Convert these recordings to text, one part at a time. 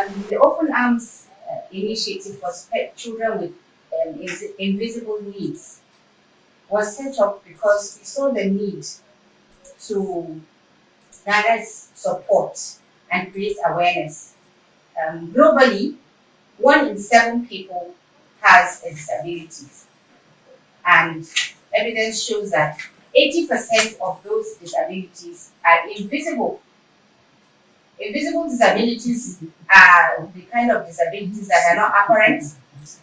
The Open Arms initiative for children with invisible needs was set up because we saw the need to gather support and create awareness. Globally, 1 in 7 people has a disability, and evidence shows that 80% of those disabilities are invisible. Invisible disabilities are the kind of disabilities that are not apparent.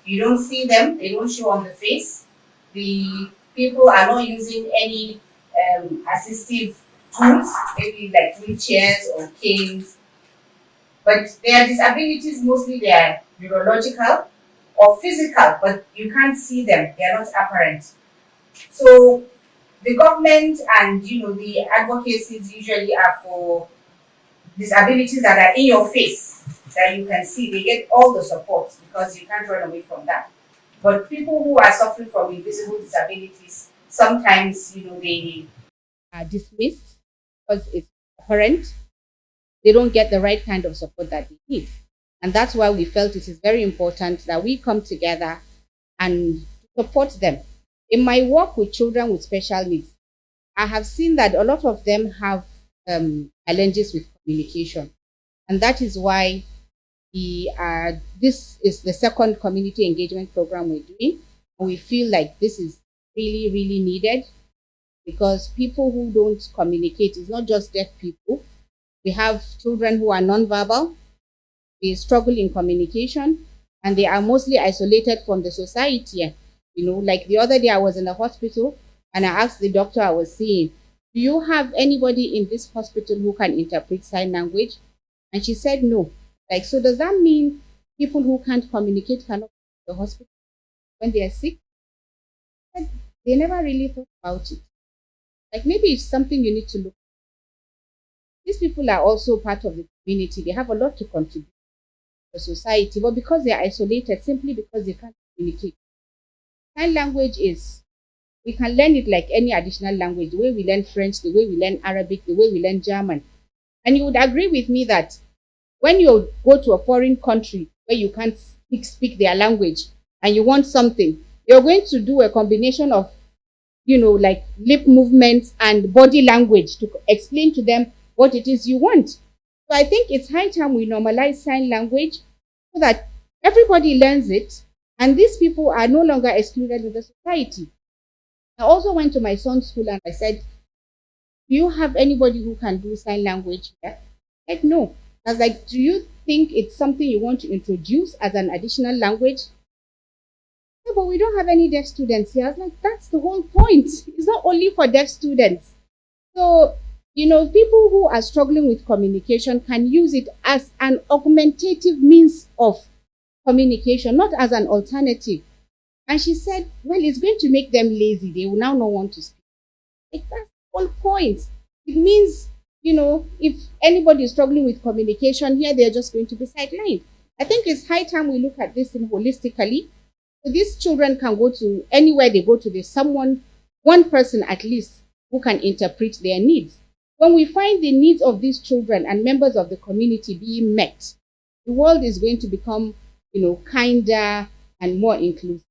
You don't see them, they don't show on the face. The people are not using any assistive tools, maybe like wheelchairs or canes. But their disabilities, mostly they are neurological or physical, but you can't see them, they are not apparent. So the government and the advocacies usually are for disabilities that are in your face, that you can see. They get all the support because you can't run away from that. But people who are suffering from invisible disabilities, sometimes they are dismissed because it's apparent. They don't get the right kind of support that they need. And that's why we felt it is very important that we come together and support them. In my work with children with special needs, I have seen that a lot of them have challenges with communication. And that is why this is the second community engagement program we're doing. And we feel like this is really, really needed because people who don't communicate, it's not just deaf people. We have children who are nonverbal, they struggle in communication, and they are mostly isolated from the society. Like the other day I was in the hospital and I asked the doctor I was seeing, do you have anybody in this hospital who can interpret sign language? And she said no. Like, so does that mean people who can't communicate cannot go to the hospital when they are sick? They never really thought about it. Like, maybe it's something you need to look at. These people are also part of the community. They have a lot to contribute to society, but because they are isolated, simply because they can't communicate. Sign language we can learn it like any additional language, the way we learn French, the way we learn Arabic, the way we learn German. And you would agree with me that when you go to a foreign country where you can't speak their language and you want something, you're going to do a combination of, like lip movements and body language to explain to them what it is you want. So I think it's high time we normalize sign language so that everybody learns it and these people are no longer excluded in the society. I also went to my son's school and I said, do you have anybody who can do sign language here? I said, no. I was like, do you think it's something you want to introduce as an additional language? Yeah, but we don't have any deaf students here. I was like, that's the whole point. It's not only for deaf students. So, people who are struggling with communication can use it as an augmentative means of communication, not as an alternative. And she said, well, it's going to make them lazy. They will now not want to speak. Like, that's the whole point. It means, if anybody is struggling with communication here, they're just going to be sidelined. I think it's high time we look at this holistically. So these children can go to anywhere they go to, there's one person at least, who can interpret their needs. When we find the needs of these children and members of the community being met, the world is going to become, kinder and more inclusive.